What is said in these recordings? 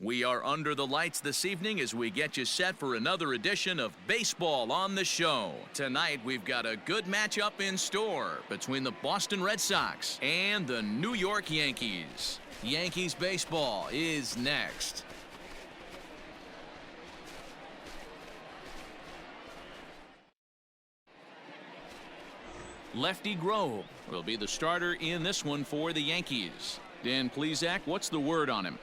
We are under the lights this evening as we get you set for another edition of Baseball on the Show. Tonight, we've got a good matchup in store between the Boston Red Sox and the New York Yankees. Yankees baseball is next. Lefty Grove will be the starter in this one for the Yankees. Dan Plesac, what's the word on him?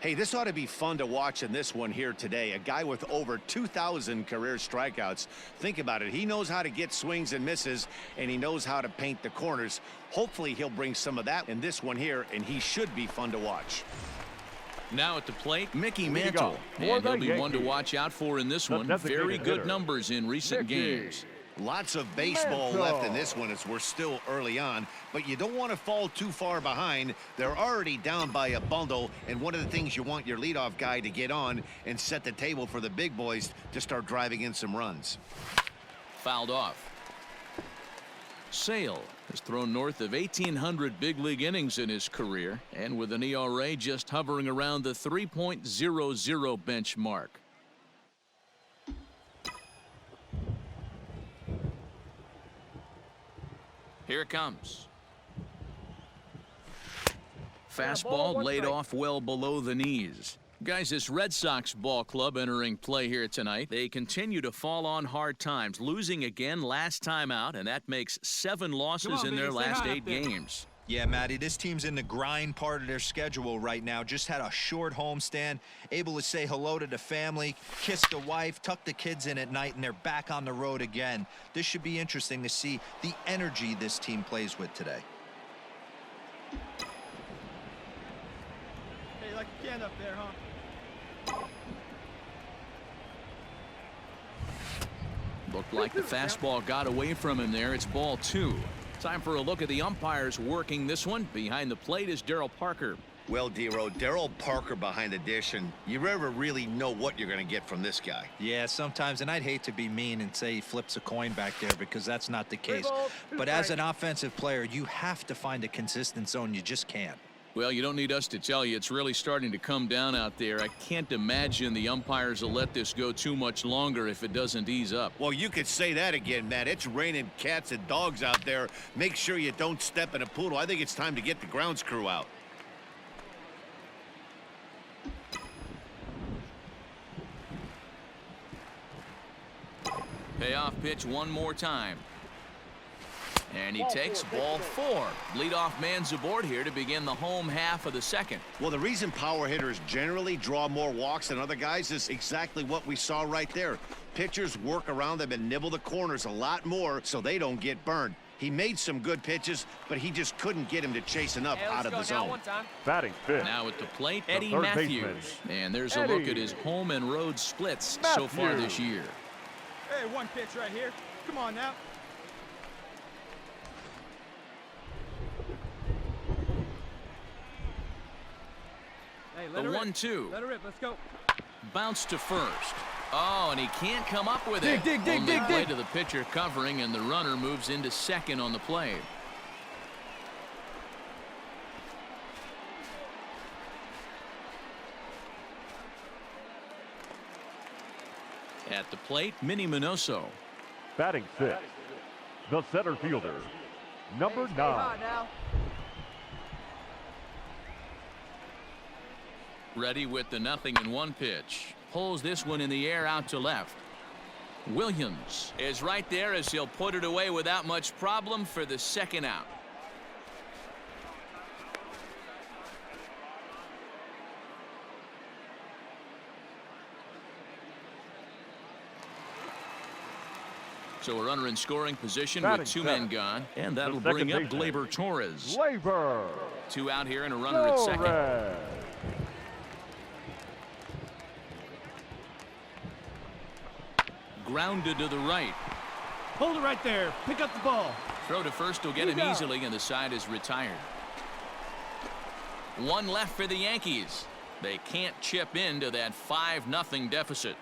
Hey, this ought to be fun to watch in this one here today. A guy with over 2,000 career strikeouts. Think about it. He knows how to get swings and misses, and he knows how to paint the corners. Hopefully, he'll bring some of that in this one here, and he should be fun to watch. Now at the plate, Mickey Mantle. And he'll be one to watch out for in this one. Very good numbers in recent games. Lots of baseball left in this one as we're still early on, but you don't want to fall too far behind. They're already down by a bundle, and one of the things you want your leadoff guy to get on and set the table for the big boys to start driving in some runs. Fouled off. Sale has thrown north of 1,800 big league innings in his career, and with an ERA just hovering around the 3.00 benchmark. Here it comes. Fastball laid off well below the knees. Guys, this Red Sox ball club entering play here tonight. They continue to fall on hard times, losing again last time out, and that makes 7 losses in their last 8 games. Yeah, Matty, this team's in the grind part of their schedule right now. Just had a short homestand, able to say hello to the family, kiss the wife, tuck the kids in at night, and they're back on the road again. This should be interesting to see the energy this team plays with today. Hey, like a can up there, huh? Looked like the fastball got away from him there. It's ball 2. Time for a look at the umpires working this one. Behind the plate is Darryl Parker. Well, Dero, Darryl Parker behind the dish, and you never really know what you're going to get from this guy. Yeah, sometimes, and I'd hate to be mean and say he flips a coin back there because that's not the case. But as an offensive player, you have to find a consistent zone. You just can't. Well, you don't need us to tell you it's really starting to come down out there. I can't imagine the umpires will let this go too much longer if it doesn't ease up. Well, you could say that again, Matt. It's raining cats and dogs out there. Make sure you don't step in a poodle. I think it's time to get the grounds crew out. Payoff pitch one more time. And he takes ball 4. Leadoff man's aboard here to begin the home half of the second. Well, the reason power hitters generally draw more walks than other guys is exactly what we saw right there. Pitchers work around them and nibble the corners a lot more so they don't get burned. He made some good pitches, but he just couldn't get him to chase enough out of the zone. Batting fifth. Now at the plate, Eddie Matthews. And there's a look at his home and road splits so far this year. Hey, one pitch right here. Come on now. Hey, The 1-2. Let her rip. Let's go. Bounce to first. Oh, and he can't come up with it. Dig, play to the pitcher covering, and the runner moves into second on the play. At the plate, Minnie Minoso. Batting sixth. The center fielder, number 9. Ready with the 0-1 pitch. Pulls this one in the air out to left. Williams is right there as he'll put it away without much problem for the second out. So a runner in scoring position with 2 men gone, and that'll bring up Gleyber Torres. 2 out here and a runner at second. Grounded to the right. Hold it right there. Pick up the ball. Throw to first will get him easily, and the side is retired. 1 left for the Yankees. They can't chip into that 5-0 deficit.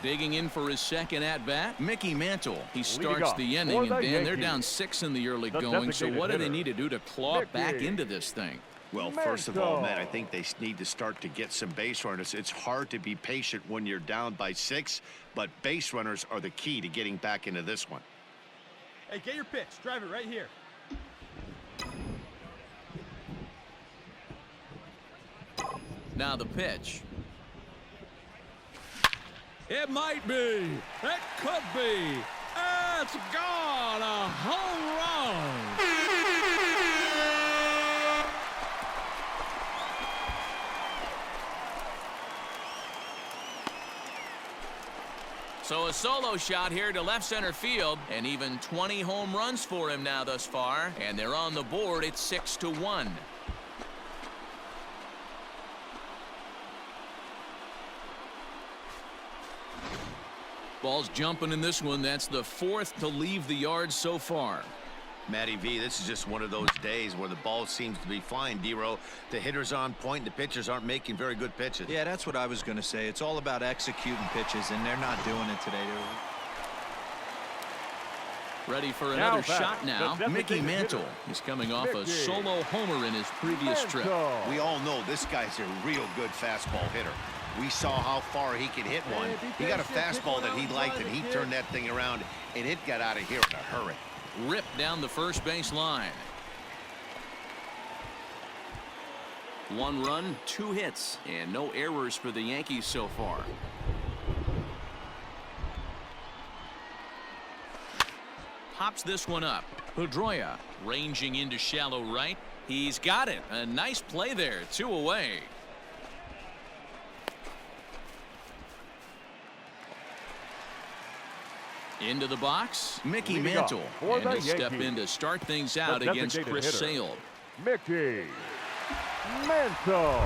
Digging in for his second at-bat, Mickey Mantle. He starts off the for inning, the and Dan, they're Yankees, down 6 in the early the going, so what do they designated need to do to claw Mickey. back into this thing? Well, first of all, Matt, I Mantle. think they need to start to get some base runners. It's hard to be patient when you're down by 6, but base runners are the key to getting back into this one. Hey, get your pitch. Drive it right here. Now the pitch. It might be. It could be. It's gone. A home run. So a solo shot here to left center field, and even 20 home runs for him now thus far, and they're on the board at 6-1. Ball's jumping in this one. That's the 4th to leave the yard so far. Matty V, this is just one of those days where the ball seems to be flying, D-Row. The hitter's on point, the pitchers aren't making very good pitches. Yeah, that's what I was going to say. It's all about executing pitches, and they're not doing it today. Ready for Now another back, shot now. the Mickey designated Mantle. hitter, He's coming off a Mickey solo homer in his previous trip. Mantle. We all know this guy's a real good fastball hitter. We saw how far he could hit one. He got a fastball that he liked, and he turned that thing around, and it got out of here in a hurry. Ripped down the first base line. 1 run, 2 hits, and no errors for the Yankees so far. Pops this one up. Pedroia ranging into shallow right. He's got it. A nice play there. 2 away. Into the box, Mickey Leading Mantle. off for And the he'll step Yankees, in to start things the out against designated Chris hitter, Sale. Mickey Mantle.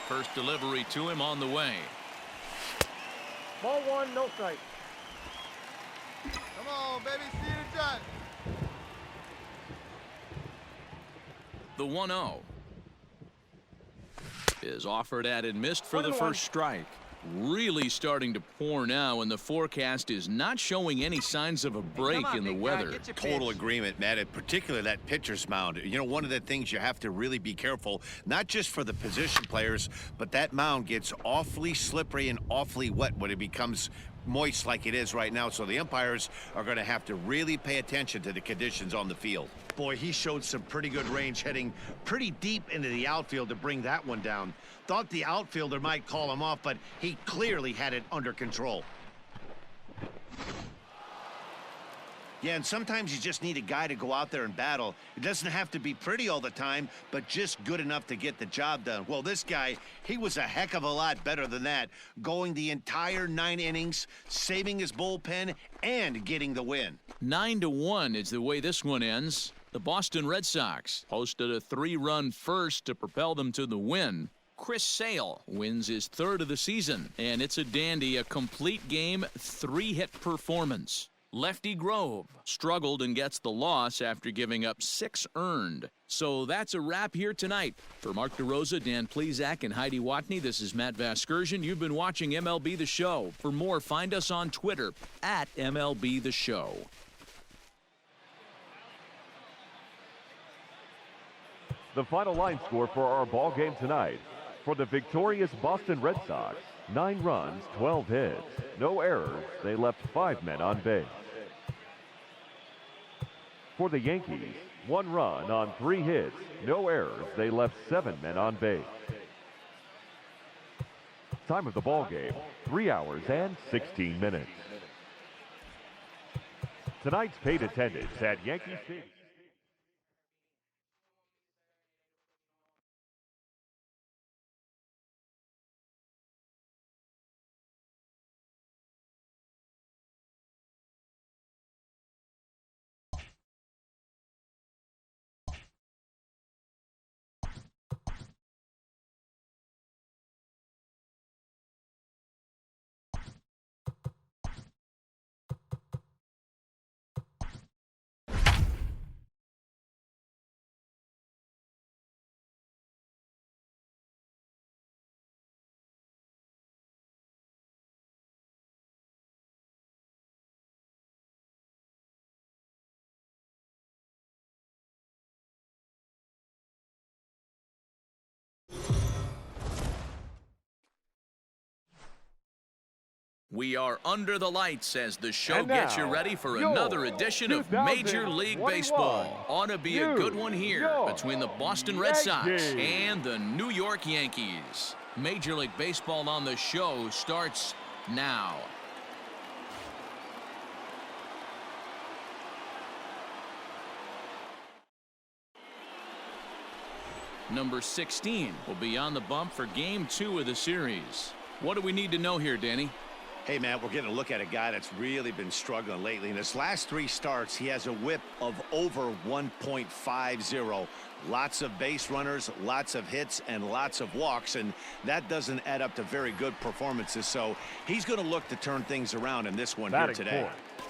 First delivery to him on the way. Ball 1, no strike. Come on, baby. See it done. The 1-0 is offered at and missed for the first strike. Really starting to pour now, and the forecast is not showing any signs of a break in the weather. Total agreement, Matt, and particularly that pitcher's mound. You know, one of the things you have to really be careful, not just for the position players, but that mound gets awfully slippery and awfully wet when it becomes moist like it is right now. So the umpires are going to have to really pay attention to the conditions on the field. Boy, he showed some pretty good range, heading pretty deep into the outfield to bring that one down. Thought the outfielder might call him off, but he clearly had it under control. Yeah, and sometimes you just need a guy to go out there and battle. It doesn't have to be pretty all the time, but just good enough to get the job done. Well, this guy, he was a heck of a lot better than that, going the entire 9 innings, saving his bullpen, and getting the win. 9-1 is the way this one ends. The Boston Red Sox posted a 3-run first to propel them to the win. Chris Sale wins his 3rd of the season, and it's a dandy, a complete game, 3-hit performance. Lefty Grove struggled and gets the loss after giving up 6 earned. So that's a wrap here tonight. For Mark DeRosa, Dan Plesac, and Heidi Watney, this is Matt Vasgersian. You've been watching MLB The Show. For more, find us on Twitter at MLB The Show. The final line score for our ball game tonight. For the victorious Boston Red Sox, 9 runs, 12 hits, no errors. They left 5 men on base. For the Yankees, 1 run on 3 hits, no errors. They left 7 men on base. Time of the ball game, 3 hours and 16 minutes. Tonight's paid attendance at Yankee Stadium. We are under the lights as the show And gets you now, ready for your another edition of Major League 2021 Baseball. Ought to be a good one here York between the Boston Red Sox Yankees. and the New York Yankees. Major League Baseball on the show starts now. Number 16 will be on the bump for Game 2 of the series. What do we need to know here, Danny? Hey, man, we're getting a look at a guy that's really been struggling lately. In his last 3 starts, he has a whip of over 1.50. Lots of base runners, lots of hits, and lots of walks, and that doesn't add up to very good performances. So he's going to look to turn things around in this one here Batting today. fourth,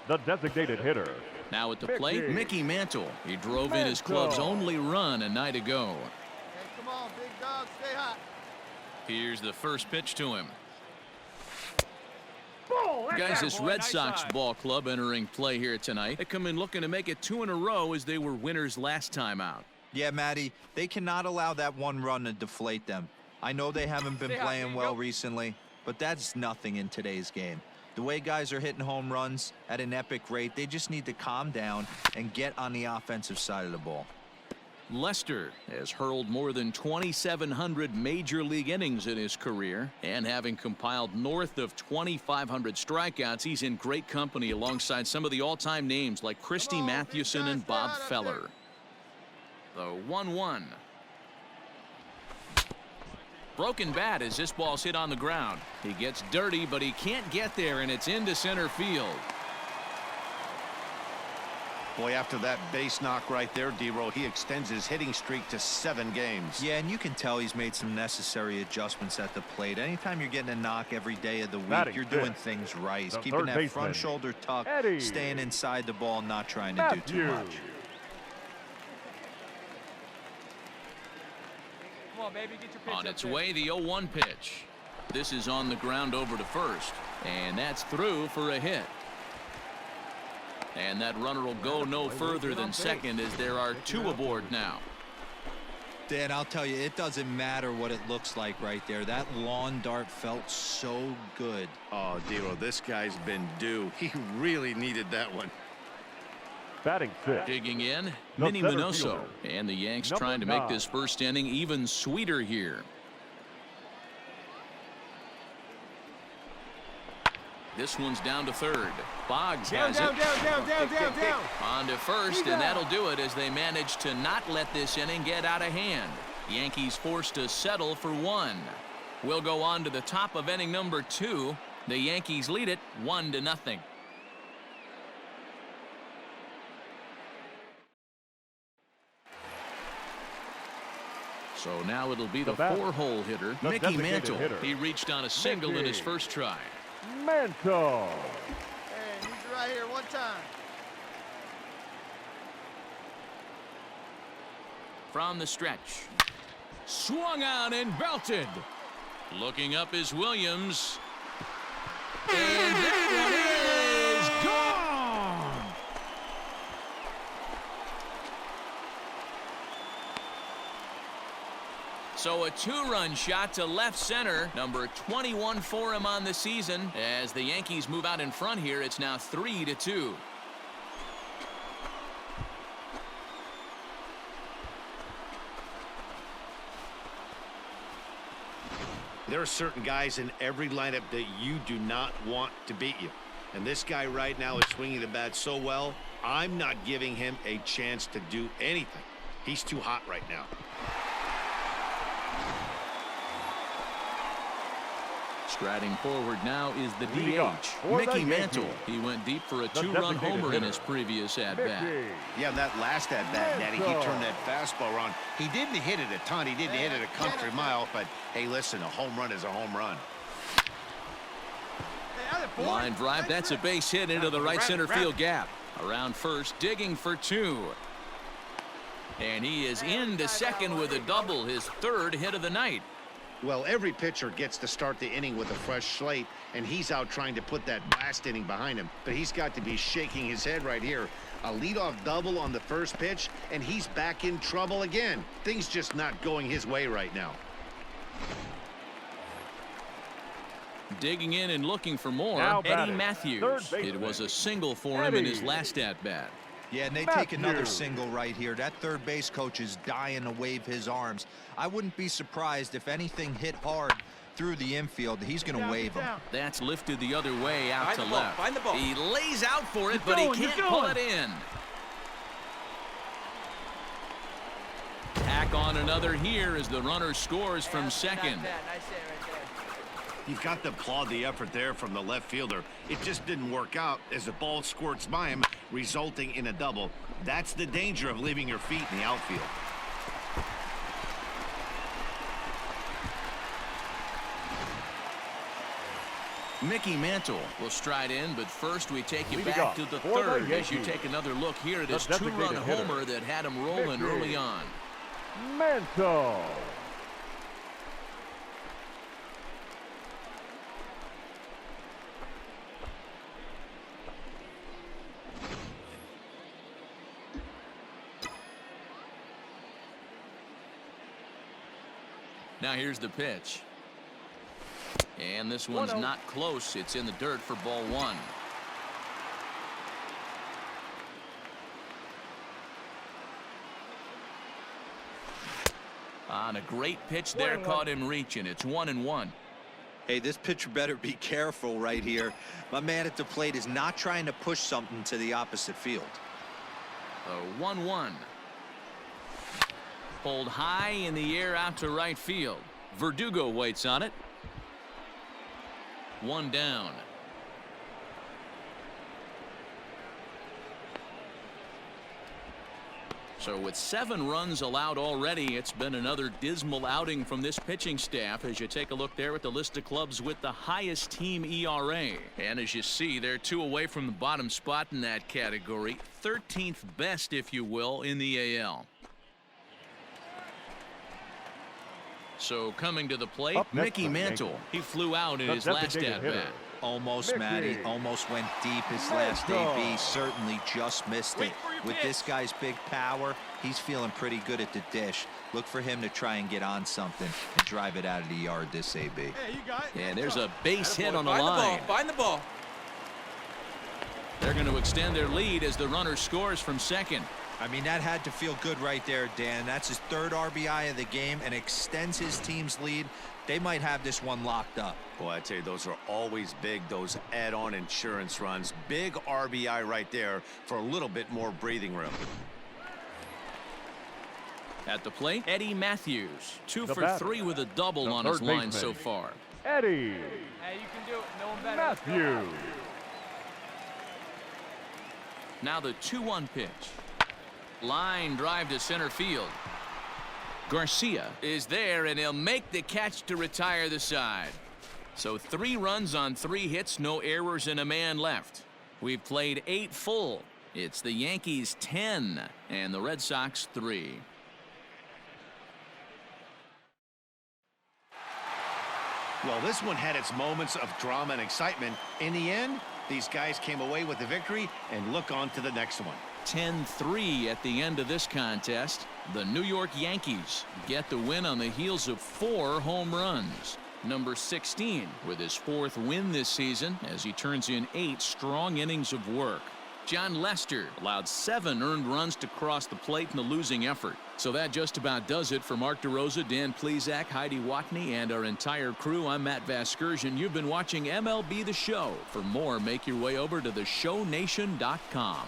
the designated hitter. Now at the plate, Mickey Mantle. He drove in his Mantle. club's only run a night ago. Hey, come on, big dog, stay hot. Here's the first pitch to him. Ball, Guys, this Red Sox ball club entering play here tonight. They come in looking to make it 2 in a row as they were winners last time out. Yeah, Matty, they cannot allow that one run to deflate them. I know they haven't been playing well recently, but that's nothing in today's game. The way guys are hitting home runs at an epic rate, they just need to calm down and get on the offensive side of the ball. Lester has hurled more than 2,700 major league innings in his career, and having compiled north of 2,500 strikeouts, he's in great company alongside some of the all-time names like Christy Mathewson and Bob Feller. The 1-1. Broken bat as this ball's hit on the ground. He gets dirty, but he can't get there, and it's into center field. Boy, after that base knock right there, D-Row, he extends his hitting streak to 7 games. Yeah, and you can tell he's made some necessary adjustments at the plate. Anytime you're getting a knock every day of the week, Batting you're doing fifth, things right. the Keeping third that baseman, front shoulder tucked, Eddie staying inside the ball, not trying to do too much. Come on, baby, get your pitch On up its there. way, the 0-1 pitch. This is on the ground over to first, and that's through for a hit. And that runner will go no further than second as there are 2 aboard now. Dan, I'll tell you, it doesn't matter what it looks like right there. That lawn dart felt so good. Oh, D-Row, this guy's been due. He really needed that one. Batting fifth, Digging in, The Minnie center Minoso. fielder, And the Yanks number trying to make 9. this first inning even sweeter here. This one's down to third. Boggs Down, has down, it. down. On to first, and that'll do it as they manage to not let this inning get out of hand. Yankees forced to settle for 1. We'll go on to the top of inning number 2. The Yankees lead it 1-0. So now it'll be the batter, 4-hole hitter, the Mickey designated Mantle. hitter, He reached on a single in his Mickey first try. Mantle. Hey, need you right here one time. From the stretch. Swung on and belted. Looking up is Williams. And that one is gone. So a 2-run shot to left center. Number 21 for him on the season. As the Yankees move out in front here, it's now 3-2. There are certain guys in every lineup that you do not want to beat you. And this guy right now is swinging the bat so well, I'm not giving him a chance to do anything. He's too hot right now. Striding forward now is the Leading off DH, for the Mickey Yankees, Mantle. He went deep for a the 2-run designated homer in hitter, his previous at-bat. Mickey Yeah, that last at-bat, Natty, he Mantle. turned that fastball around. He didn't hit it a ton. He didn't hit it a country mile. But, hey, listen, a home run is a home run. Hey, out of board. Line drive, that's a base hit into the right center field gap. Around first, digging for 2. And he is into second with a double, his 3rd hit of the night. Well, every pitcher gets to start the inning with a fresh slate, and he's out trying to put that last inning behind him. But he's got to be shaking his head right here. A leadoff double on the first pitch, and he's back in trouble again. Things just not going his way right now. Digging in and looking for more, Now Eddie batting, Matthews. third It baseman, was a single for him in his Eddie. last at-bat. Yeah, and they take another single right here. That third base coach is dying to wave his arms. I wouldn't be surprised if anything hit hard through the infield. He's going to wave them. That's lifted the other way out Find to the ball, left. find the ball. He lays out for it, You're but going, he you're can't pull going. it in. Tack on another here as the runner scores from second. Nice hit right there. You've got to applaud the effort there from the left fielder. It just didn't work out as the ball squirts by him, resulting in a double. That's the danger of leaving your feet in the outfield. Mickey Mantle will stride in, but first we take you Leading back off to the for the third as you Yankees, take another look here at the his two-run designated hitter, homer that had him rolling Mickey early on. Mantle. Now here's the pitch. And this one's 1-0. not close. It's in the dirt for ball one. On a great pitch there, 1-1. caught him reaching. It's 1-1. Hey, this pitcher better be careful right here. My man at the plate is not trying to push something to the opposite field. The 1-1. Pulled high in the air out to right field. Verdugo waits on it. One down. So with 7 runs allowed already, it's been another dismal outing from this pitching staff as you take a look there at the list of clubs with the highest team ERA. And as you see, they're 2 away from the bottom spot in that category. 13th best, if you will, in the AL. So coming to the plate, Up next Mickey for the Mantle. Yankees, He flew out in the his last designated hitter, at-bat. Almost, Mickey Matty. Almost went deep his last Mantle. AB. Certainly just missed it. Wait for your With pitch. this guy's big power, he's feeling pretty good at the dish. Look for him to try and get on something and drive it out of the yard this AB. Hey, you got it. And there's a base hit on the Find the ball. line. Find the ball. They're going to extend their lead as the runner scores from second. I mean, that had to feel good right there, Dan. That's his 3rd RBI of the game and extends his team's lead. They might have this one locked up. Boy, I tell you, those are always big, those add-on insurance runs. Big RBI right there for a little bit more breathing room. At the plate, Eddie Matthews. 2 The for batter, 3 with a double the on his third line baseman, so far. Eddie Hey, you can do it. No one better. Let's go. Matthews. Now the 2-1 pitch. Line drive to center field. Garcia is there, and he'll make the catch to retire the side. So 3 runs on 3 hits, no errors, and a man left. We've played 8 full. It's the Yankees 10 and the Red Sox 3. Well, this one had its moments of drama and excitement. In the end, these guys came away with the victory and look on to the next one. 10-3 at the end of this contest. The New York Yankees get the win on the heels of 4 home runs. Number 16 with his 4th win this season as he turns in 8 strong innings of work. John Lester allowed 7 earned runs to cross the plate in the losing effort. So that just about does it for Mark DeRosa, Dan Plesac, Heidi Watney, and our entire crew. I'm Matt Vasgersian. You've been watching MLB The Show. For more, make your way over to theshownation.com.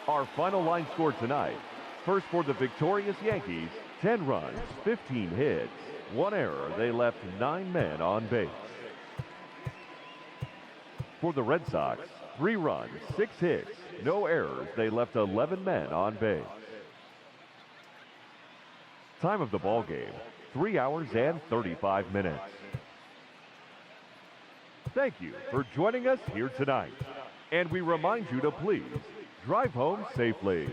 Our final line score tonight. First for the victorious Yankees, 10 runs, 15 hits, 1 error. They left 9 men on base. For the Red Sox, 3 runs, 6 hits, no errors. They left 11 men on base. Time of the ball game, 3 hours and 35 minutes. Thank you for joining us here tonight. And we remind you to please drive home safely.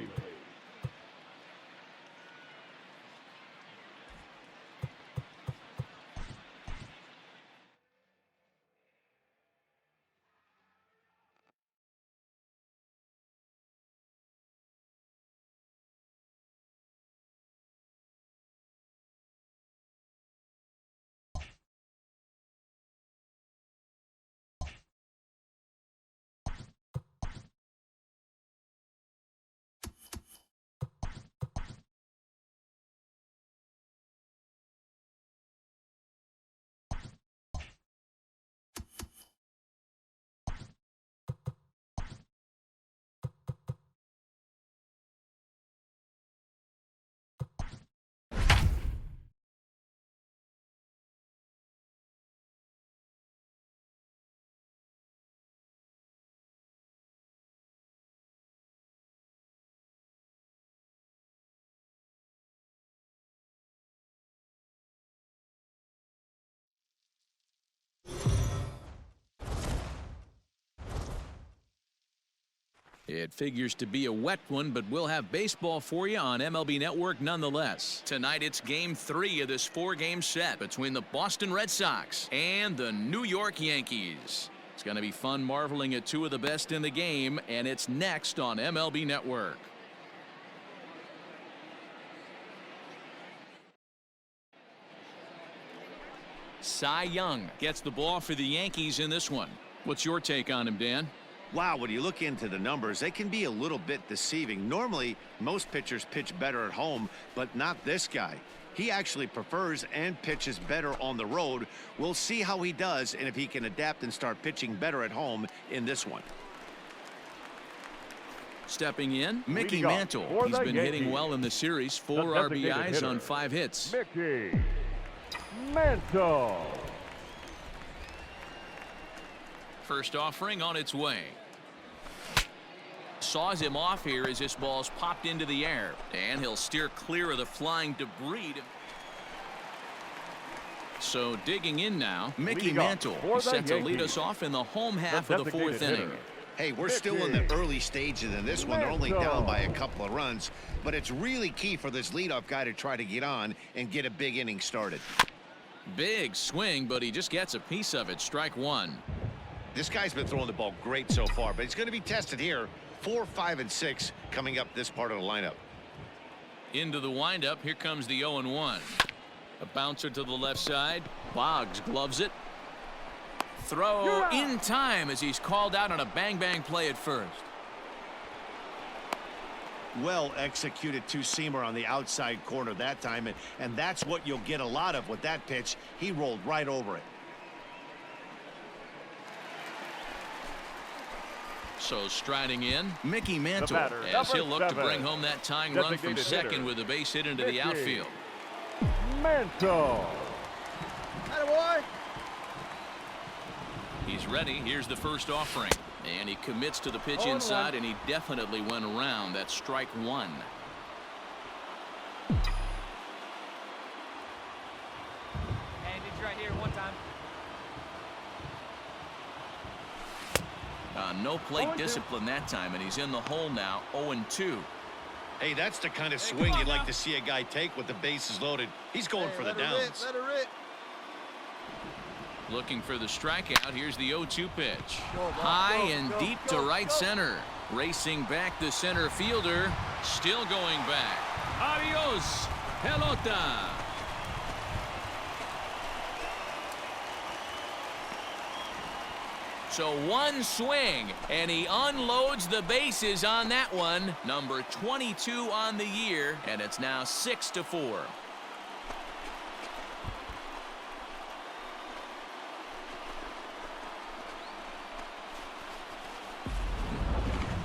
It figures to be a wet one, but we'll have baseball for you on MLB Network nonetheless. Tonight it's Game 3 of this 4-game set between the Boston Red Sox and the New York Yankees. It's going to be fun marveling at two of the best in the game, and it's next on MLB Network. Cy Young gets the ball for the Yankees in this one. What's your take on him, Dan? Wow, when you look into the numbers, they can be a little bit deceiving. Normally, most pitchers pitch better at home, but not this guy. He actually prefers and pitches better on the road. We'll see how he does and if he can adapt and start pitching better at home in this one. Stepping in, Mickey Leading off Mantle. for He's the been hitting Yankees, well in the series. 4 the designated RBIs hitter, on 5 hits. Mickey Mantle. First offering on its way. Saws him off here as this ball's popped into the air, and he'll steer clear of the flying debris. So digging in now, Mickey Leading off Mantle. for He's the set to lead Yankees, us off in the home half the of the 4th designated inning. hitter, Hey, we're still in the early stages in this one. They're only down by a couple of runs, but it's really key for this leadoff guy to try to get on and get a big inning started. Big swing, but he just gets a piece of it. Strike 1. This guy's been throwing the ball great so far, but he's going to be tested here. 4, 5, and 6 coming up this part of the lineup. Into the windup. Here comes the 0-1. A bouncer to the left side. Boggs gloves it. Throw in time as he's called out on a bang-bang play at first. Well executed two-seamer on the outside corner that time, and that's what you'll get a lot of with that pitch. He rolled right over it. So striding in, Mickey Mantle, batter, as he'll number look to 7, bring home that tying run from designated second hitter, with a base hit into Mickey the outfield. Mantle. Attaboy. He's ready. Here's the first offering. And he commits to the pitch inside, and he definitely went around. That's strike 1. And it's right here one time. No plate discipline that time, and he's in the hole now, 0-2. Hey, that's the kind of swing you'd like to see a guy take with the bases loaded. He's going for the downs. Let her rip. Looking for the strikeout. Here's the 0-2 pitch. Go, High go, and go, deep go, to right go. center. Racing back the center fielder. Still going back. Adios, pelota. So one swing, and he unloads the bases on that one. Number 22 on the year, and it's now 6-4.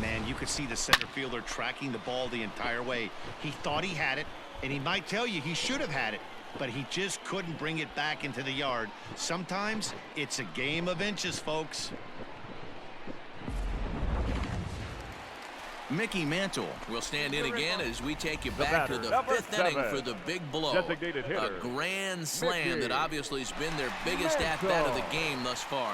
Man, you could see the center fielder tracking the ball the entire way. He thought he had it, and he might tell you he should have had it, but he just couldn't bring it back into the yard. Sometimes it's a game of inches, folks. Mickey Mantle will stand in again as we take you back to batter, the number 5th inning 7, for the big blow. designated hitter, A grand slam Mickey that obviously has been their biggest at-bat of the game thus far.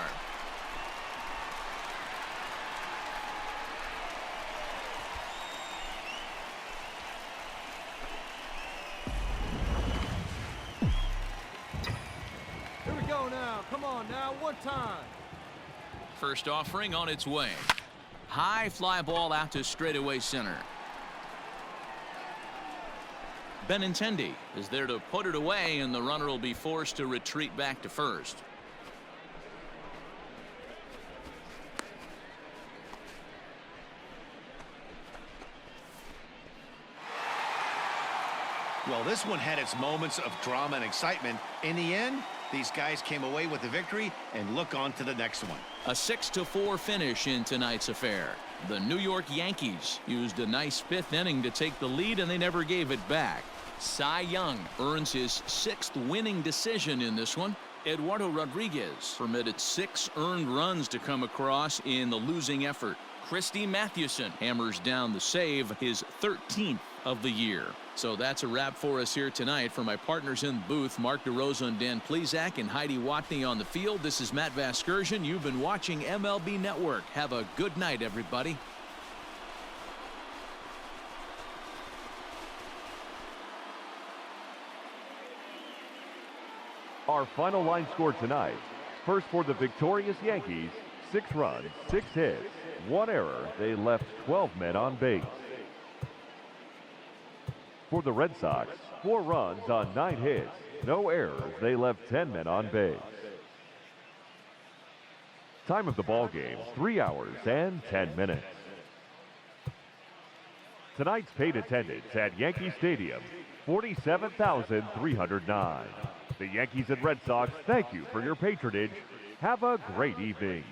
Here we go now. Come on now. One time. First offering on its way. High fly ball out to straightaway center. Benintendi is there to put it away, and the runner will be forced to retreat back to first. Well, this one had its moments of drama and excitement. In the end, these guys came away with the victory, and look on to the next one. A 6-4 finish in tonight's affair. The New York Yankees used a nice 5th inning to take the lead, and they never gave it back. Cy Young earns his 6th winning decision in this one. Eduardo Rodriguez permitted 6 earned runs to come across in the losing effort. Christy Mathewson hammers down the save, his 13th of the year. So that's a wrap for us here tonight. For my partners in the booth, Mark DeRosa and Dan Plesac, and Heidi Watney on the field, this is Matt Vasgersian. You've been watching MLB Network. Have a good night, everybody. our final line score tonight. First for the victorious Yankees, 6 runs, 6 hits, 1 error. They left 12 men on base. For the Red Sox, 4 runs on 9 hits, no errors. They left 10 men on base. Time of the ball game, 3 hours and 10 minutes. Tonight's paid attendance at Yankee Stadium, 47,309. The Yankees and Red Sox thank you for your patronage. Have a great evening.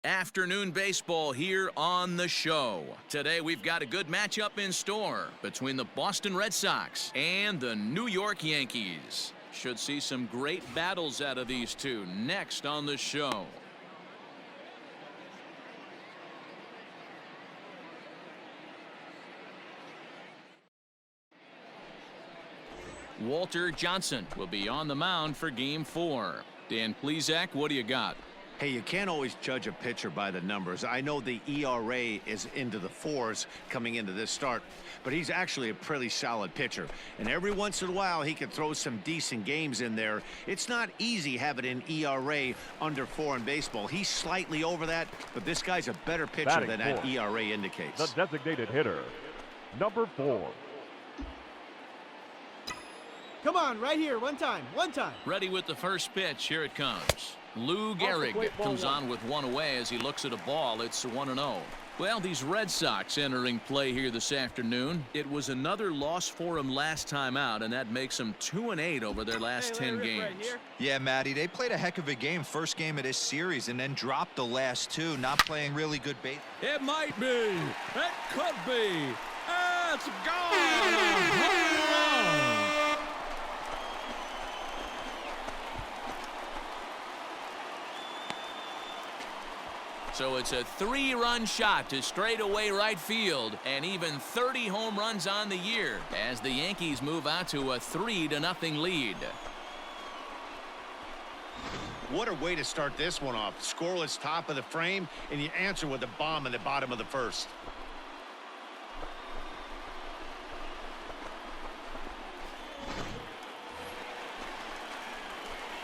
Afternoon baseball here on the show. Today we've got a good matchup in store between the Boston Red Sox and the New York Yankees. Should see some great battles out of these two next on the show. Walter Johnson will be on the mound for Game 4. Dan Plesac, what do you got? Hey, you can't always judge a pitcher by the numbers. I know the ERA is into the 4s coming into this start, but he's actually a pretty solid pitcher. And every once in a while, he can throw some decent games in there. It's not easy having an ERA under 4 in baseball. He's slightly over that, but this guy's a better pitcher than that ERA indicates. The designated hitter, number 4. Come on, right here, one time. Ready with the first pitch. Here it comes. Lou Gehrig comes on with 1 away as he looks at a ball. It's 1-0. Well, these Red Sox entering play here this afternoon. It was another loss for them last time out, and that makes them 2-8 over their last 10 games. Right, yeah, Matty, they played a heck of a game first game of this series and then dropped the last 2, not playing really good base. It might be. It could be. It's gone. A home run. So it's a 3-run shot to straightaway right field, and even 30 home runs on the year as the Yankees move out to a 3-0 lead. What a way to start this one off. Scoreless top of the frame, and you answer with a bomb in the bottom of the first.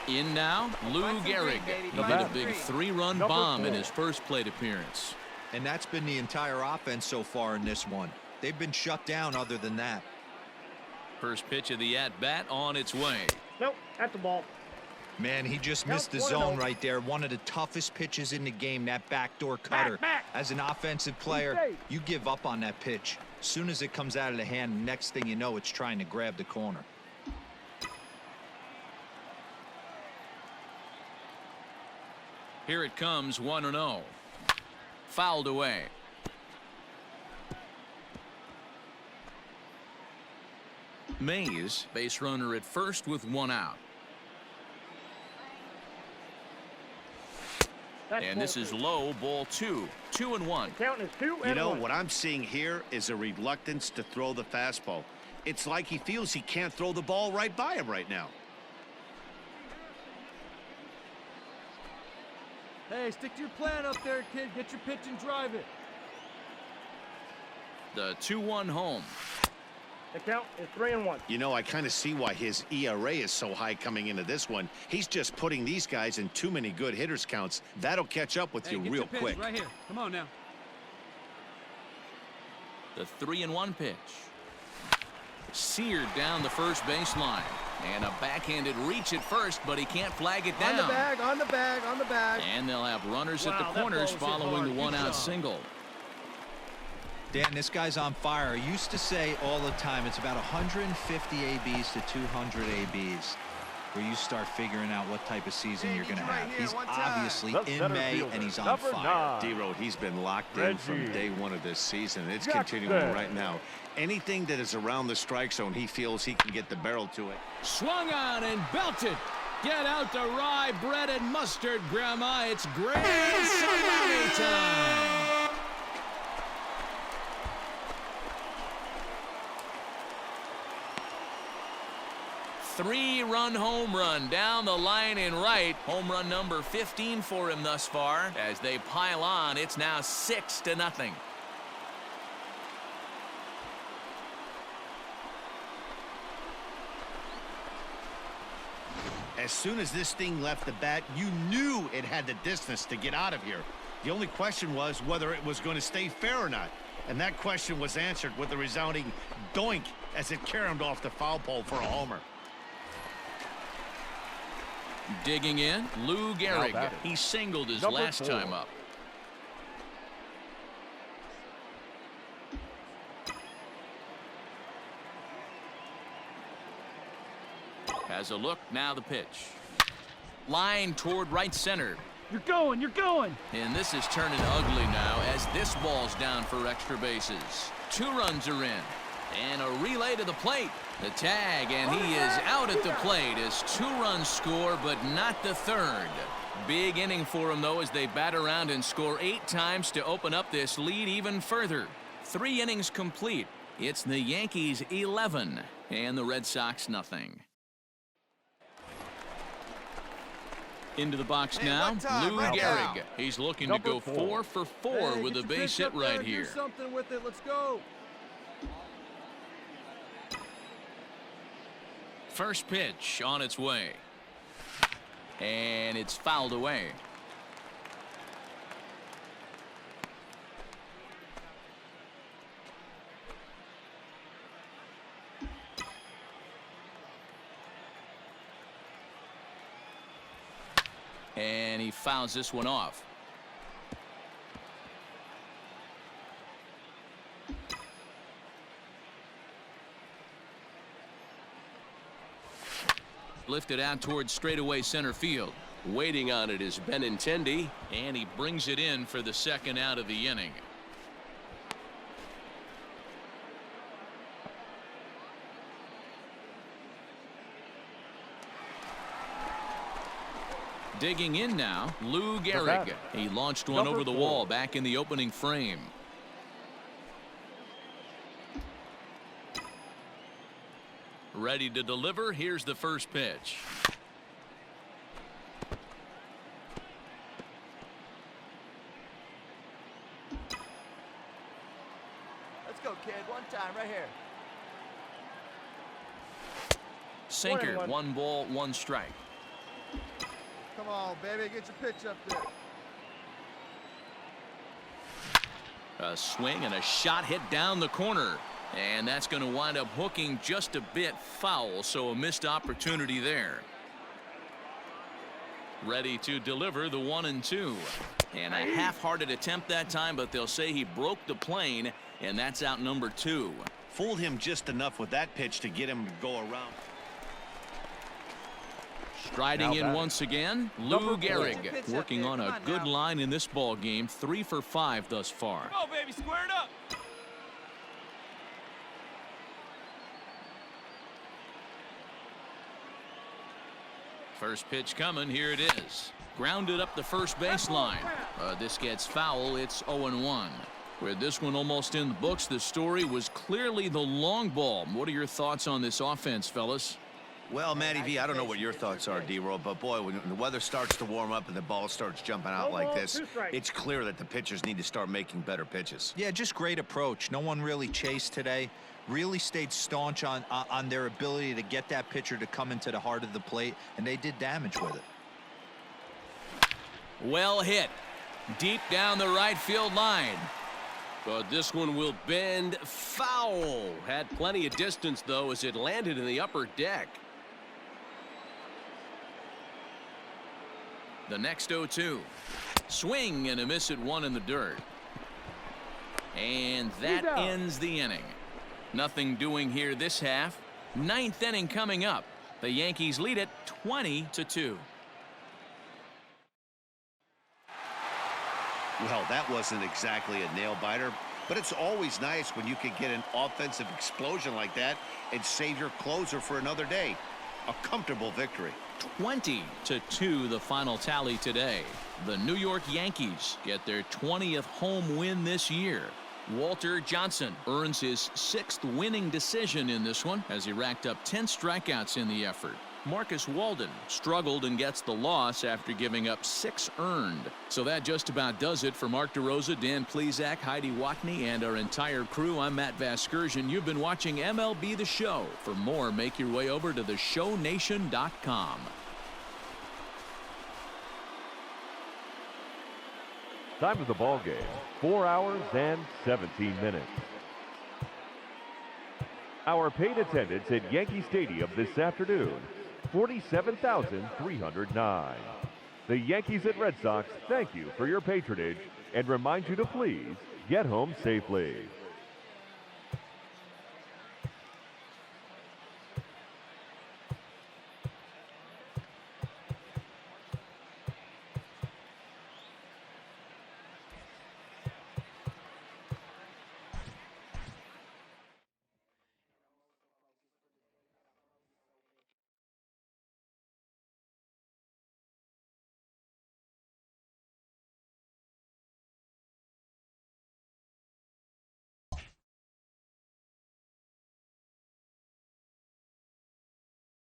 In now, Lou Gehrig made a big 3-run bomb in his first plate appearance. And that's been the entire offense so far in this one. They've been shut down other than that. First pitch of the at-bat on its way. Nope, at the ball. Man, he just missed the zone right there. One of the toughest pitches in the game, that backdoor cutter. As an offensive player, you give up on that pitch. As soon as it comes out of the hand, next thing you know, it's trying to grab the corner. Here it comes, 1-0. Fouled away. Mays, base runner at first with one out. And this is low, ball 2, 2-1. Count is 2 and You know, 1. what I'm seeing here is a reluctance to throw the fastball. It's like he feels he can't throw the ball right by him right now. Hey, stick to your plan up there, kid. Get your pitch and drive it. The 2-1 home. The count is 3 and 1. You know, I kind of see why his ERA is so high coming into this one. He's just putting these guys in too many good hitters counts. That'll catch up with you get real your pitch quick. right here. Come on now. The 3-1 pitch. Seared down the first baseline. And a backhanded reach at first, but he can't flag it down. On the bag, on the bag, on the bag. And they'll have runners at Wow, the that corners ball was hit following the hard. Good one-out job. single. Dan, this guy's on fire. I used to say all the time it's about 150 ABs to 200 ABs where you start figuring out what type of season you're going to have. He's obviously The in center May fielder, and he's on number fire. 9. D-Road, he's been locked in from Reggie day one of this season. It's Jackson. continuing right now. Anything that is around the strike zone, he feels he can get the barrel to it. Swung on and belted. Get out the rye bread and mustard, Grandma. It's grand salami time. 3-run home run down the line in right. Home run number 15 for him thus far. As they pile on, it's now 6-0. As soon as this thing left the bat, you knew it had the distance to get out of here. The only question was whether it was going to stay fair or not. And that question was answered with a resounding doink as it caromed off the foul pole for a homer. Digging in, Lou Gehrig. batting. He singled his Number last 4. time up. Has a look, now the pitch. Line toward right center. You're going, you're going. And this is turning ugly now as this ball's down for extra bases. 2 runs are in. And a relay to the plate. The tag, and he is out at the plate as 2 runs score, but not the third. Big inning for him, though, as they bat around and score 8 times to open up this lead even further. 3 innings complete. It's the Yankees 11 and the Red Sox nothing. Into the box now, Lou Gehrig. He's looking to go 4 for 4 Hey, with get a your base pitch hit up there right and here. Do something with it. Let's go. First pitch on its way. And it's fouled away. And he fouls this one off. Lifted out towards straightaway center field. Waiting on it is Benintendi, and he brings it in for the second out of the inning. Digging in now, Lou Gehrig. He launched one over the wall back in the opening frame. Ready to deliver. Here's the first pitch. Let's go, kid. One time right here. Sinker, 1-1. 1 ball, 1 strike. Come on, baby. Get your pitch up there. A swing and a shot hit down the corner. And that's going to wind up hooking just a bit foul, so a missed opportunity there. Ready to deliver the 1-2. And a half-hearted attempt that time, but they'll say he broke the plane, and that's out number 2. Fooled him just enough with that pitch to get him to go around. Striding Now in batting. once again, Number Lou 4. Gehrig, working on a good line in this ball game, 3 for 5 thus far. Go, baby. Square it up. First pitch coming. Here it is. Grounded up the first baseline. This gets foul. It's 0-1. With this one almost in the books, the story was clearly the long ball. What are your thoughts on this offense, fellas? Well, Matty V, I don't know what your thoughts are, D-Roll, but boy, when the weather starts to warm up and the ball starts jumping out like this, it's clear that the pitchers need to start making better pitches. Yeah, just great approach. No one really chased today. Really stayed staunch on their ability to get that pitcher to come into the heart of the plate, and they did damage with it. Well hit. Deep down the right field line. But this one will bend foul. Had plenty of distance, though, as it landed in the upper deck. The next 0-2. Swing and a miss at one in the dirt. And that ends the inning. Nothing doing here this half. Ninth inning coming up. The Yankees lead it 20-2. Well, that wasn't exactly a nail-biter, but it's always nice when you can get an offensive explosion like that and save your closer for another day. A comfortable victory. 20-2 the final tally today. The New York Yankees get their 20th home win this year. Walter Johnson earns his 6th winning decision in this one as he racked up 10 strikeouts in the effort. Marcus Walden struggled and gets the loss after giving up 6 earned. So that just about does it for Mark DeRosa, Dan Plesac, Heidi Watney, and our entire crew. I'm Matt Vasgersian. You've been watching MLB The Show. For more, make your way over to theshownation.com. Time of the ball game, 4 hours and 17 minutes. Our paid attendance at Yankee Stadium this afternoon, 47,309. The Yankees and Red Sox thank you for your patronage and remind you to please get home safely.